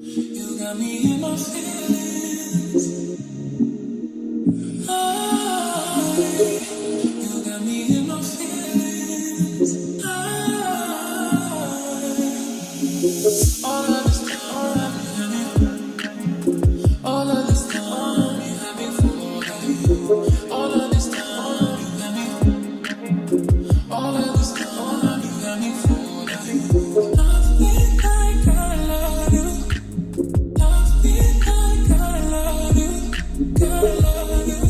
You got me in my feelings. You got me in my feelings. All of this time, all of this time, you had me falling. All of this time, you got me. All of this time, you got me falling. I feel like I love you. I feel like I love you. Girl, I love you.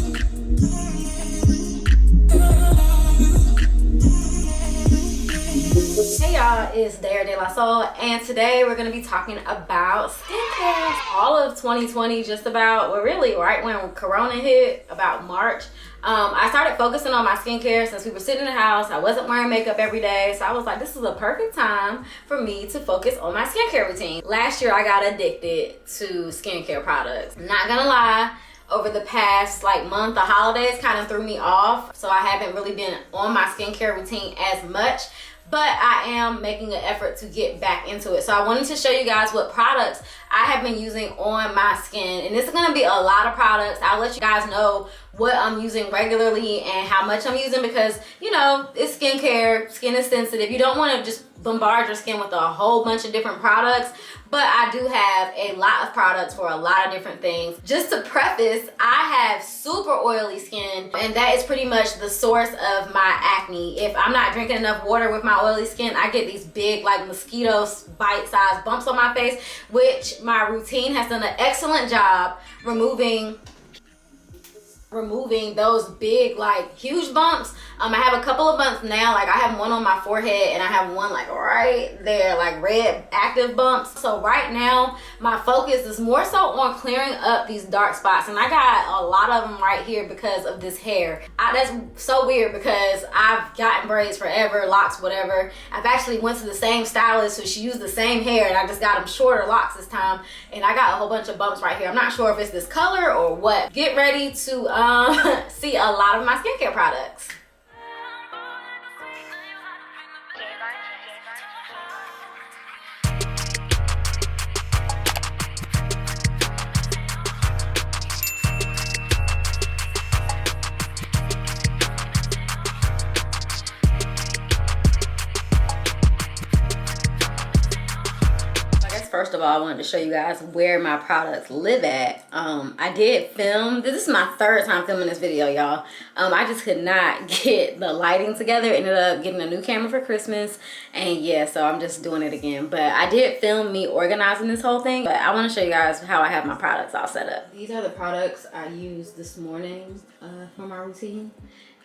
Hey y'all, it's Dare De La Soul, and today we're going to be talking about skincare. All of 2020, just about, well really right when Corona hit, about March, I started focusing on my skincare since we were sitting in the house. I wasn't wearing makeup every day, so I was like, this is a perfect time for me to focus on my skincare routine. Last year I got addicted to skincare products. Not gonna lie, over the past month, the holidays kind of threw me off, so I haven't really been on my skincare routine as much. But I am making an effort to get back into it. So I wanted to show you guys what products I have been using on my skin. And this is gonna be a lot of products. I'll let you guys know what I'm using regularly and how much I'm using, because you know, it's skincare, skin is sensitive. You don't wanna just bombard your skin with a whole bunch of different products. But I do have a lot of products for a lot of different things. Just to preface, I have super oily skin, and that is pretty much the source of my acne. If I'm not drinking enough water with my oily skin, I get these big mosquito bite-sized bumps on my face, which my routine has done an excellent job removing those big huge bumps. I have a couple of bumps now. I have one on my forehead and I have one right there, red active bumps. So right now my focus is more so on clearing up these dark spots, and I got a lot of them right here because of this hair. That's so weird because I've gotten braids forever, locks, whatever. I've actually went to the same stylist, so she used the same hair, and I just got them shorter locks this time, and I got a whole bunch of bumps right here. I'm not sure if it's this color or what. Get ready to see a lot of my skincare products. First of all, I wanted to show you guys where my products live at. I did film, this is my third time filming this video, y'all. I just could not get the lighting together. Ended up getting a new camera for Christmas, and yeah, so I'm just doing it again. But I did film me organizing this whole thing, but I want to show you guys how I have my products all set up. These are the products I used this morning for my routine,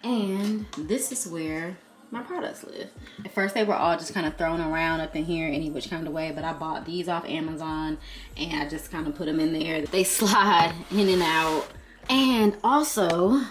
and this is where my products live. At first they were all just kind of thrown around up in here any which kind of way, but I bought these off Amazon and I just kind of put them in there. They slide in and out. And also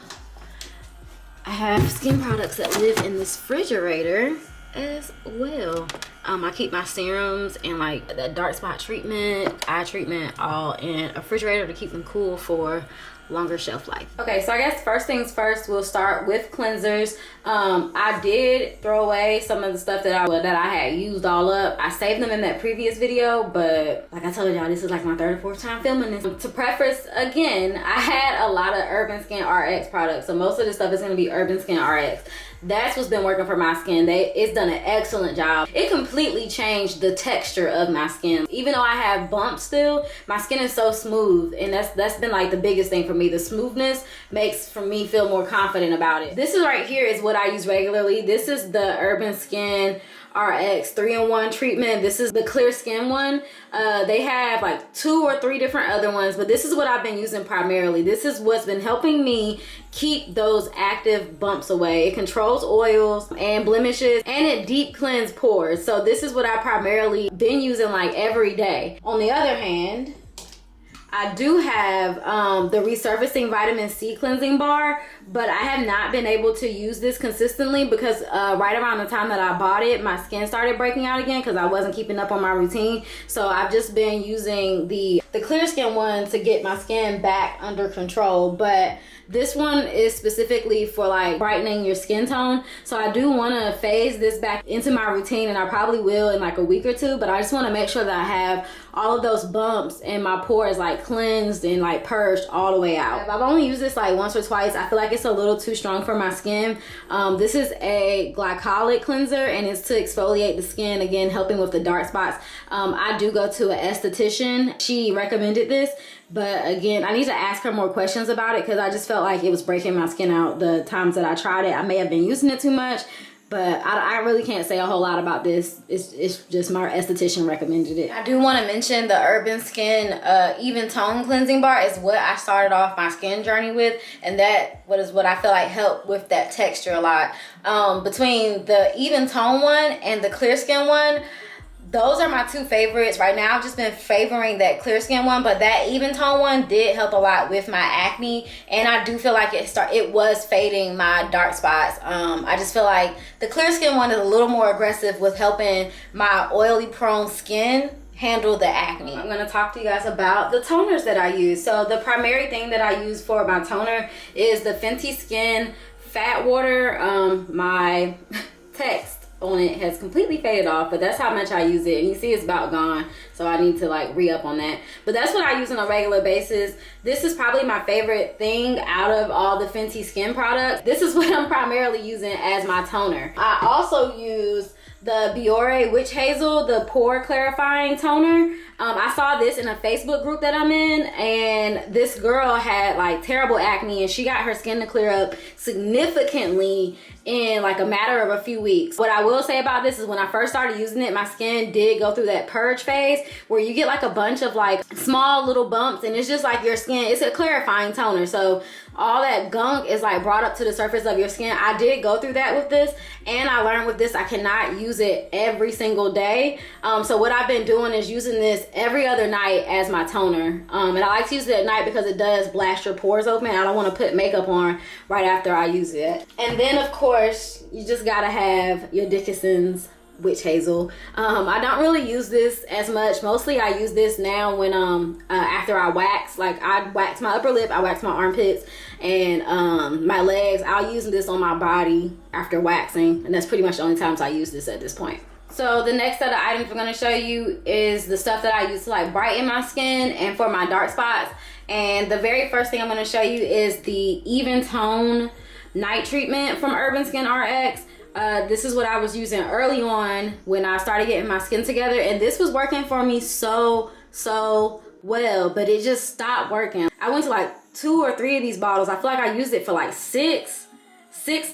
I have skin products that live in this refrigerator as well. I keep my serums and that dark spot treatment, eye treatment, all in a refrigerator to keep them cool for longer shelf life. Okay, so I guess first things first, we'll start with cleansers. I did throw away some of the stuff that I had used all up. I saved them in that previous video, but like I told y'all, this is my third or fourth time filming this. To preface again, I had a lot of Urban Skin RX products, so most of this stuff is going to be Urban Skin RX. That's what's been working for my skin. It's done an excellent job. It completely changed the texture of my skin. Even though I have bumps still, my skin is so smooth, and that's been the biggest thing for me. The smoothness makes for me feel more confident about it. This is right here is what I use regularly. This is the Urban Skin RX 3-in-1 treatment. This is the clear skin one. They have 2 or 3 different other ones, but this is what I've been using primarily. This is what's been helping me keep those active bumps away. It controls oils and blemishes, and it deep cleans pores. So this is what I primarily been using every day. On the other hand, I do have the resurfacing vitamin C cleansing bar, but I have not been able to use this consistently because right around the time that I bought it, my skin started breaking out again because I wasn't keeping up on my routine. So I've just been using the clear skin one to get my skin back under control. But this one is specifically for like brightening your skin tone. So I do want to phase this back into my routine, and I probably will in like a week or two, but I just want to make sure that I have all of those bumps and my pores like cleansed and like purged all the way out. I've only used this like once or twice. I feel like it's a little too strong for my skin. This is a glycolic cleanser, and it's to exfoliate the skin, again helping with the dark spots. I do go to an esthetician. She recommended this, but again, I need to ask her more questions about it because I just felt like it was breaking my skin out the times that I tried it. I may have been using it too much, but I really can't say a whole lot about this. It's just my esthetician recommended it. I do want to mention the Urban Skin Even Tone Cleansing Bar is what I started off my skin journey with, and that is what I feel like helped with that texture a lot. Between the Even Tone one and the Clear Skin one, those are my two favorites. Right now I've just been favoring that clear skin one, but that even tone one did help a lot with my acne, and I do feel like it was fading my dark spots. I just feel like the clear skin one is a little more aggressive with helping my oily prone skin handle the acne. I'm going to talk to you guys about the toners that I use. So the primary thing that I use for my toner is the Fenty Skin Fat Water. My text on it has completely faded off, but that's how much I use it, and you see it's about gone, so I need to like re-up on that. But that's what I use on a regular basis. This is probably my favorite thing out of all the Fenty Skin products. This is what I'm primarily using as my toner. I also use the Biore Witch Hazel, the pore clarifying toner. I saw this in a Facebook group that I'm in, and this girl had like terrible acne, and she got her skin to clear up significantly in like a matter of a few weeks. What I will say about this is when I first started using it, my skin did go through that purge phase where you get like a bunch of like small little bumps, and it's just like your skin, it's a clarifying toner. So all that gunk is like brought up to the surface of your skin. I did go through that with this, and I learned with this I cannot use it every single day. So what I've been doing is using this every other night as my toner. And I like to use it at night because it does blast your pores open. I don't want to put makeup on right after I use it. And then of course, you just gotta have your Dickinson's Witch Hazel. I don't really use this as much. Mostly I use this now when after I wax. Like I wax my upper lip, I wax my armpits, and my legs. I'll use this on my body after waxing, and that's pretty much the only times I use this at this point. So the next set of items we're going to show you is the stuff that I use to like brighten my skin and for my dark spots. And the very first thing I'm going to show you is the Even Tone Night Treatment from Urban Skin RX. This is what I was using early on when I started getting my skin together, and this was working for me so well, but it just stopped working. I went to like 2 or 3 of these bottles. I feel like I used it for like 6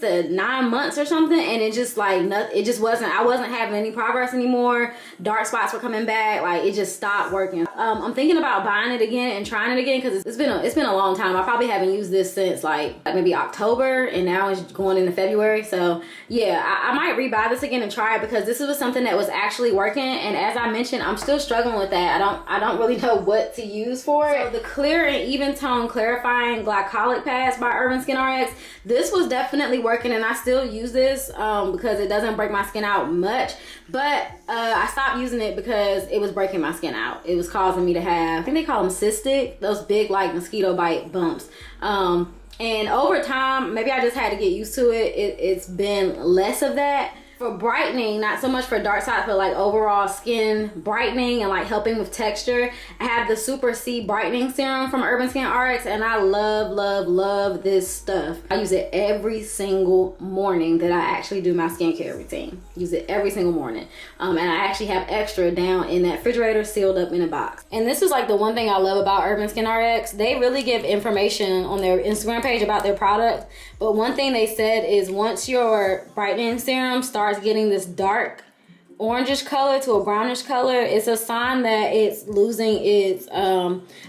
to 9 months or something, and it just like nothing. It just wasn't. I wasn't having any progress anymore. Dark spots were coming back. Like it just stopped working. I'm thinking about buying it again and trying it again because it's been a long time. I probably haven't used this since like maybe October, and now it's going into February. So yeah, I might rebuy this again and try it because this was something that was actually working. And as I mentioned, I'm still struggling with that. I don't really know what to use for it. So the Clear and Even Tone Clarifying Glycolic Pads by Urban Skin RX. This was definitely working, and I still use this because it doesn't break my skin out much, but I stopped using it because it was breaking my skin out. It was causing me to have, I think they call them cystic, those big like mosquito bite bumps, and over time maybe I just had to get used to it. It's been less of that. For brightening, not so much for dark spots, but like overall skin brightening and like helping with texture, I have the Super C Brightening Serum from Urban Skin RX, and I love this stuff. I use it every single morning that I actually do my skincare routine. Use it every single morning. And I actually have extra down in that refrigerator sealed up in a box. And this is like the one thing I love about Urban Skin RX. They really give information on their Instagram page about their product. But one thing they said is once your brightening serum starts getting this dark orangish color to a brownish color, it's a sign that it's losing its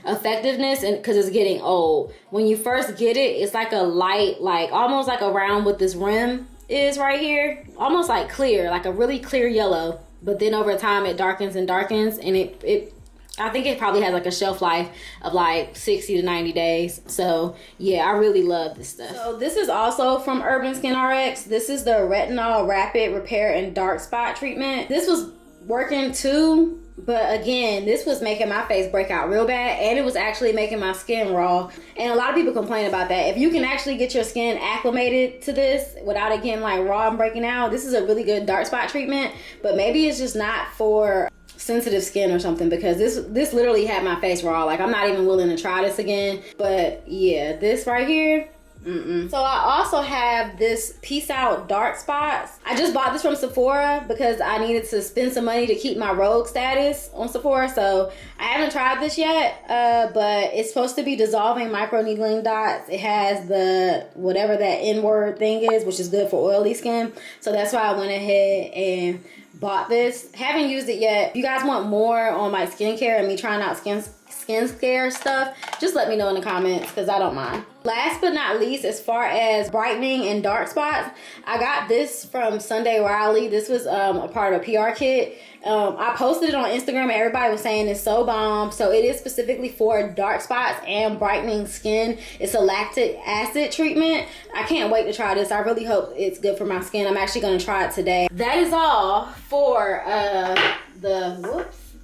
effectiveness, and because it's getting old. When you first get it, it's like a light, like almost like around what this rim is right here, almost like clear, like a really clear yellow. But then over time it darkens and darkens, and it I think it probably has like a shelf life of like 60 to 90 days. So yeah, I really love this stuff. So this is also from Urban Skin RX. This is the Retinol Rapid Repair and Dark Spot Treatment. This was working too, but again, this was making my face break out real bad, and it was actually making my skin raw. And a lot of people complain about that. If you can actually get your skin acclimated to this without it getting like raw and breaking out, this is a really good dark spot treatment. But maybe it's just not for sensitive skin or something, because this literally had my face raw. Like, I'm not even willing to try this again. But yeah, this right here, So I also have this Peace Out Dark Spots. I just bought this from Sephora because I needed to spend some money to keep my rogue status on Sephora. So I haven't tried this yet, but it's supposed to be dissolving micro needling dots. It has the whatever that N-word thing is, which is good for oily skin. So that's why I went ahead and bought this. Haven't used it yet. If you guys want more on my skincare and me trying out skincare stuff, just let me know in the comments, because I don't mind. Last but not least, as far as brightening and dark spots, I got this from Sunday Riley. This was a part of a PR kit. I posted it on Instagram and everybody was saying it's so bomb. So it is specifically for dark spots and brightening skin. It's a lactic acid treatment. I can't wait to try this. I really hope it's good for my skin. I'm actually going to try it today. That is all for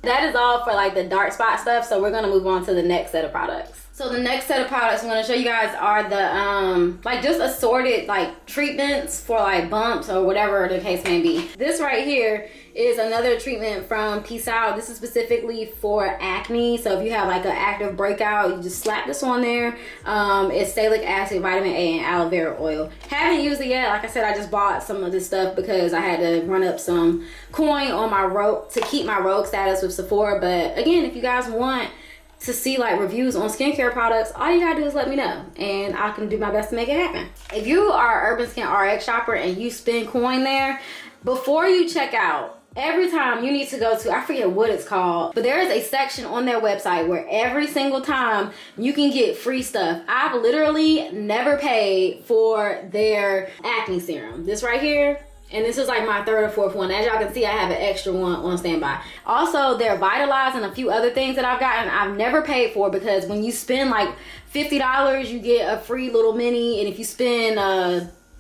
that is all for like the dark spot stuff. So we're going to move on to the next set of products. So the next set of products I'm going to show you guys are the like just assorted like treatments for like bumps or whatever the case may be. This right here is another treatment from Peace Out. This is specifically for acne. So if you have like an active breakout, you just slap this on there. It's salicylic acid, vitamin A, and aloe vera oil. Haven't used it yet. Like I said, I just bought some of this stuff because I had to run up some coin on my rogue to keep my rogue status with Sephora. But again, if you guys want to see like reviews on skincare products, all you gotta do is let me know and I can do my best to make it happen. If you are an Urban Skin RX shopper and you spend coin there, before you check out, every time you need to go to, I forget what it's called, but there is a section on their website where every single time you can get free stuff. I've literally never paid for their acne serum. This right here, and this is like my third or fourth one. As y'all can see, I have an extra one on standby. Also, they're Vitalized and a few other things that I've gotten I've never paid for, because when you spend like $50, you get a free little mini, and if you spend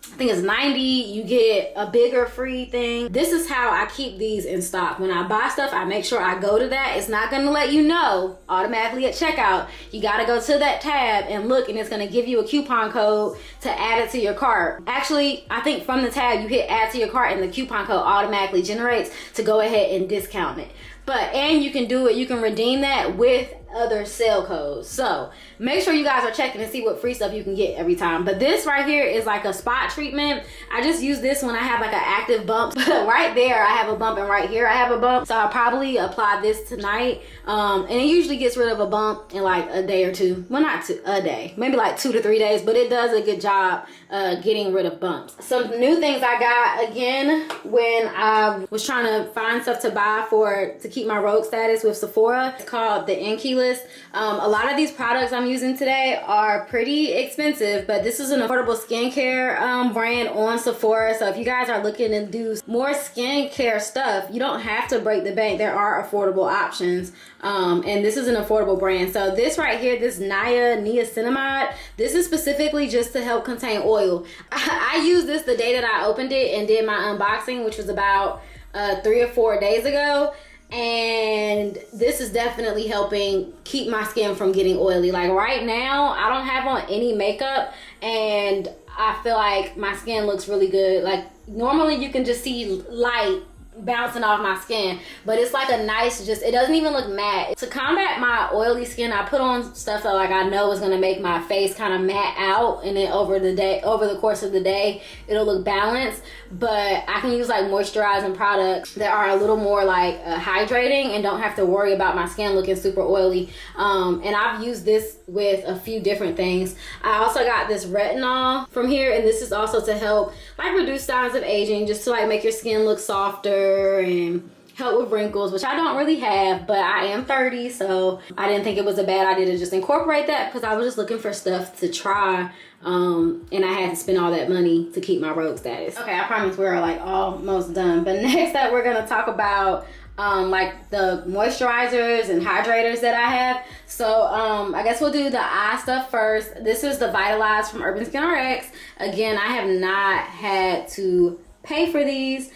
I think it's 90, you get a bigger free thing. This is how I keep these in stock. When I buy stuff, I make sure I go to that. It's not going to let you know automatically at checkout. You got to go to that tab and look, and it's going to give you a coupon code to add it to your cart. Actually, I think from the tab, you hit add to your cart and the coupon code automatically generates to go ahead and discount it. And you can do it, you can redeem that with other sale codes. So make sure you guys are checking to see what free stuff you can get every time. But this right here is like a spot treatment. I just use this when I have like an active bump. Right there I have a bump, and right here I have a bump. So I'll probably apply this tonight. And it usually gets rid of a bump in like a day or two. Well, not a day, maybe like 2 to 3 days, but it does a good job getting rid of bumps. Some new things I got again when I was trying to find stuff to buy to keep my rogue status with Sephora. It's called the Inkey List. A lot of these products I'm using today are pretty expensive, but this is an affordable skincare brand on Sephora. So if you guys are looking to do more skincare stuff, you don't have to break the bank. There are affordable options. And this is an affordable brand. So this right here, this niacinamide, this is specifically just to help contain oil. I used this the day that I opened it and did my unboxing, which was about 3 or 4 days ago. And this is definitely helping keep my skin from getting oily. Like right now, I don't have on any makeup and I feel like my skin looks really good. Like normally you can just see light bouncing off my skin, but it's like a nice, it doesn't even look matte. To combat my oily skin, I put on stuff that like I know is gonna make my face kind of matte out, and then over the course of the day it'll look balanced. But I can use like moisturizing products that are a little more like hydrating and don't have to worry about my skin looking super oily. And I've used this with a few different things. I also got this retinol from here, and this is also to help like reduce signs of aging, just to like make your skin look softer and help with wrinkles, which I don't really have, but I am 30, so I didn't think it was a bad idea to just incorporate that, because I was just looking for stuff to try, and I had to spend all that money to keep my rogue status. Okay, I promise we're like almost done, but next up we're gonna talk about like the moisturizers and hydrators that I have. So I guess we'll do the eye stuff first. This is the Vitalize from Urban Skin RX. Again, I have not had to pay for these.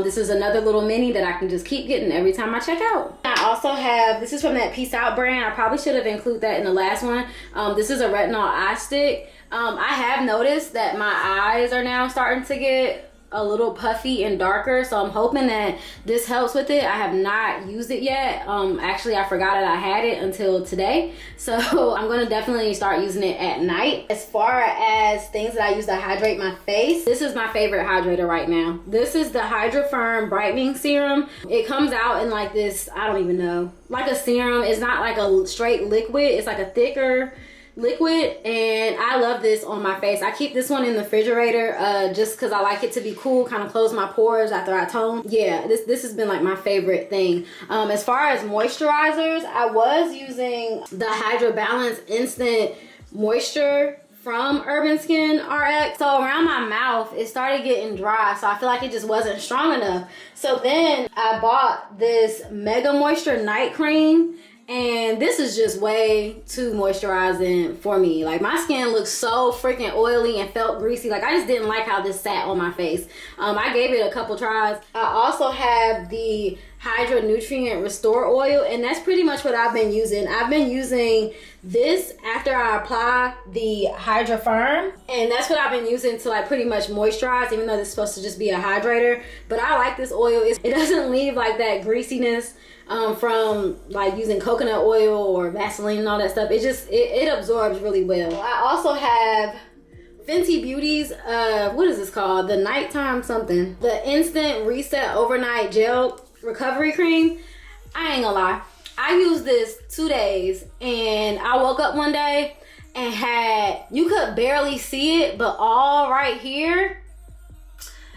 This is another little mini that I can just keep getting every time I check out. I also have, this is from that Peace Out brand. I probably should have included that in the last one. This is a retinol eye stick. I have noticed that my eyes are now starting to get a little puffy and darker, so I'm hoping that this helps with it. I have not used it yet. Actually, I forgot that I had it until today, so I'm gonna definitely start using it at night. As far as things that I use to hydrate my face, this is my favorite hydrator right now. This is the Hydra Firm Brightening Serum. It comes out in like this, I don't even know, like a serum. It's not like a straight liquid, it's like a thicker liquid, and I love this on my face. I keep this one in the refrigerator just because I like it to be cool, kind of close my pores after I tone. Yeah, this has been like my favorite thing. As far as moisturizers, I was using the Hydra Balance Instant Moisture from Urban Skin RX. So around my mouth, it started getting dry, so I feel like it just wasn't strong enough. So then I bought this Mega Moisture Night Cream, and this is just way too moisturizing for me. Like, my skin looks so freaking oily and felt greasy. Like, I just didn't like how this sat on my face. I gave it a couple tries. I also have the Hydra Nutrient Restore Oil, and that's pretty much what I've been using. I've been using this after I apply the Hydra Firm, and that's what I've been using to like pretty much moisturize, even though this is supposed to just be a hydrator. But I like this oil. It doesn't leave like that greasiness from like using coconut oil or Vaseline and all that stuff. It absorbs really well. I also have Fenty Beauty's what is this called, the nighttime something, the Instant Reset Overnight Gel Recovery Cream. I ain't gonna lie, I used this 2 days, and I woke up one day and had, you could barely see it, but all right here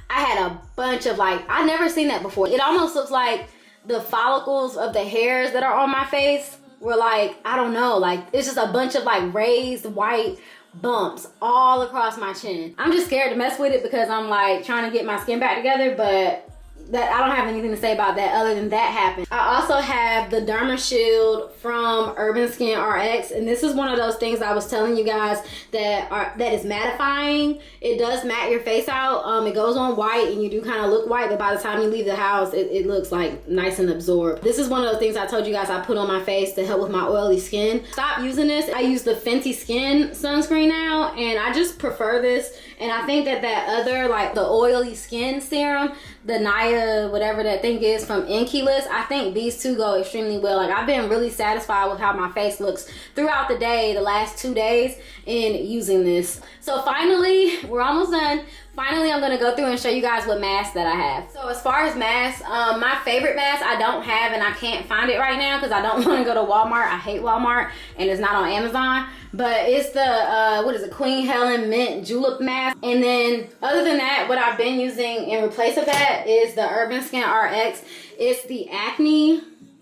I had a bunch of like, I never seen that before. It almost looks like the follicles of the hairs that are on my face were like, I don't know, like it's just a bunch of like raised white bumps all across my chin. I'm just scared to mess with it because I'm like trying to get my skin back together, but that I don't have anything to say about that other than that happened. I also have the Derma Shield from Urban Skin RX, and this is one of those things I was telling you guys that is mattifying. It does matte your face out. It goes on white and you do kind of look white, but by the time you leave the house, it looks like nice and absorbed. This is one of those things I told you guys I put on my face to help with my oily skin. Stop using this. I use the Fenty Skin sunscreen now, and I just prefer this. And I think that other, like the oily skin serum, the Naya, whatever that thing is from Inkeyless, I think these two go extremely well. Like, I've been really satisfied with how my face looks throughout the day, the last 2 days in using this. So finally, we're almost done. Finally, I'm gonna go through and show you guys what mask that I have. So as far as masks, my favorite mask I don't have, and I can't find it right now because I don't want to go to Walmart. I hate Walmart, and it's not on Amazon. But it's the, what is it, Queen Helen Mint Julep Mask. And then other than that, what I've been using in replace of that is the Urban Skin RX. It's the Acne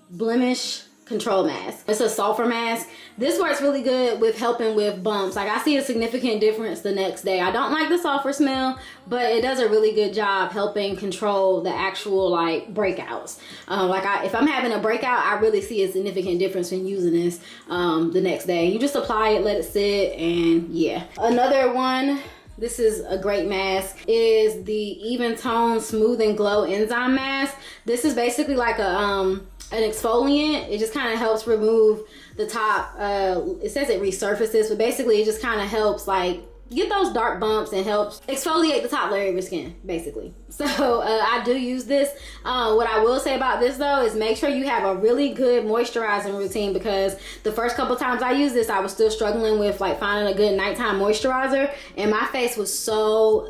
Blemish Control Mask. It's a sulfur mask. This works really good with helping with bumps. Like, I see a significant difference the next day. I don't like the sulfur smell, but it does a really good job helping control the actual like breakouts. If I'm having a breakout, I really see a significant difference when using this the next day. You just apply it, let it sit, and yeah. Another one, this is a great mask, is the Even Tone Smooth and Glow Enzyme Mask. This is basically like an exfoliant. It just kind of helps remove the top, it says it resurfaces, but basically it just kind of helps like get those dark bumps and helps exfoliate the top layer of your skin, basically. So I do use this. What I will say about this though is make sure you have a really good moisturizing routine, because the first couple times I used this, I was still struggling with like finding a good nighttime moisturizer, and my face was so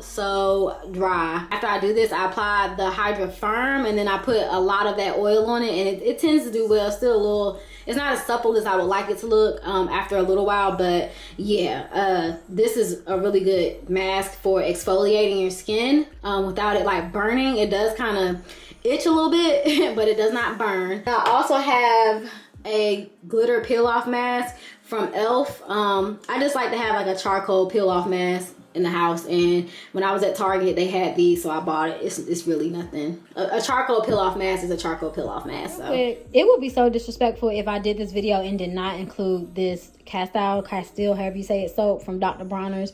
dry. After I do this, I apply the Hydra Firm, and then I put a lot of that oil on it, and it tends to do well. Still a little, it's not as supple as I would like it to look after a little while, but yeah, this is a really good mask for exfoliating your skin without it like burning. It does kind of itch a little bit, but it does not burn. I also have a glitter peel off mask from e.l.f. I just like to have like a charcoal peel off mask in the house, and when I was at Target they had these, so I bought it. It's really nothing. A charcoal peel off mask is a charcoal peel off mask. So it would be so disrespectful if I did this video and did not include this Castile, however you say it, soap from Dr. Bronner's.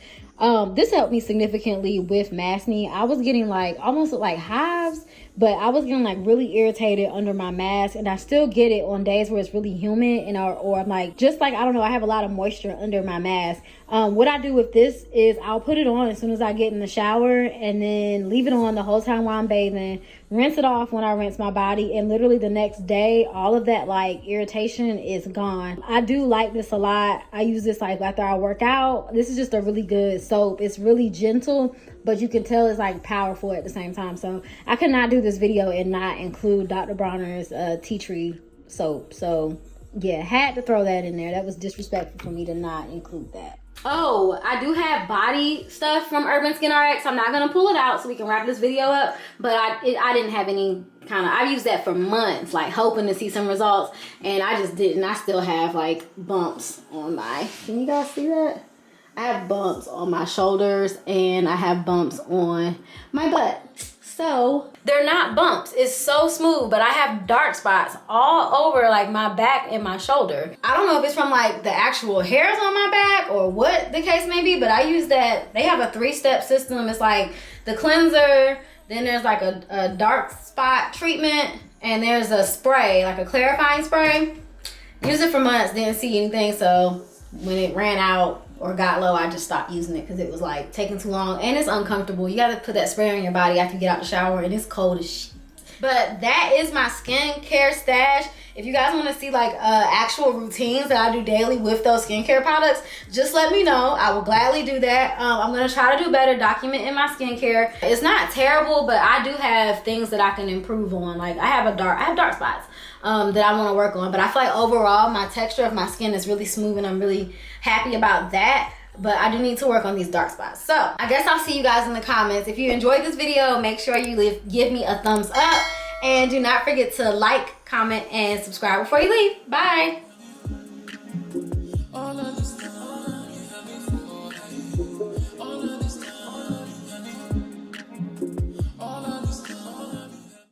This helped me significantly with acne. I was getting like almost like hives, but I was getting like really irritated under my mask, and I still get it on days where it's really humid and or I'm like, just like, I don't know, I have a lot of moisture under my mask. What I do with this is I'll put it on as soon as I get in the shower, and then leave it on the whole time while I'm bathing, rinse it off when I rinse my body, and literally the next day all of that like irritation is gone. I do like this a lot. I use this like after I work out. This is just a really good soap. It's really gentle, but you can tell it's like powerful at the same time. So I could not do this video and not include Dr. Bronner's tea tree soap. So yeah, had to throw that in there. That was disrespectful for me to not include that. Oh, I do have body stuff from Urban Skin RX. I'm not gonna pull it out so we can wrap this video up, but I didn't have any kind of, I used that for months, like hoping to see some results, and I just didn't. I still have like bumps on my, can you guys see that? I have bumps on my shoulders and I have bumps on my butt. So they're not bumps, it's so smooth, but I have dark spots all over like my back and my shoulder. I don't know if it's from like the actual hairs on my back or what the case may be, but I use that. They have a 3-step system. It's like the cleanser, then there's like a dark spot treatment, and there's a spray, like a clarifying spray. Used it for months, didn't see anything, so when it ran out or got low, I just stopped using it because it was like taking too long, and it's uncomfortable. You gotta put that spray on your body after you get out the shower, and it's cold as shit. But that is my skincare stash. If you guys want to see like actual routines that I do daily with those skincare products, just let me know. I will gladly do that. I'm gonna try to do better documenting my skincare. It's not terrible, but I do have things that I can improve on. Like I have dark spots that I want to work on, but I feel like overall my texture of my skin is really smooth, and I'm really happy about that. But I do need to work on these dark spots. So I guess I'll see you guys in the comments. If you enjoyed this video, make sure you give me a thumbs up, and do not forget to like, comment, and subscribe before you leave. Bye.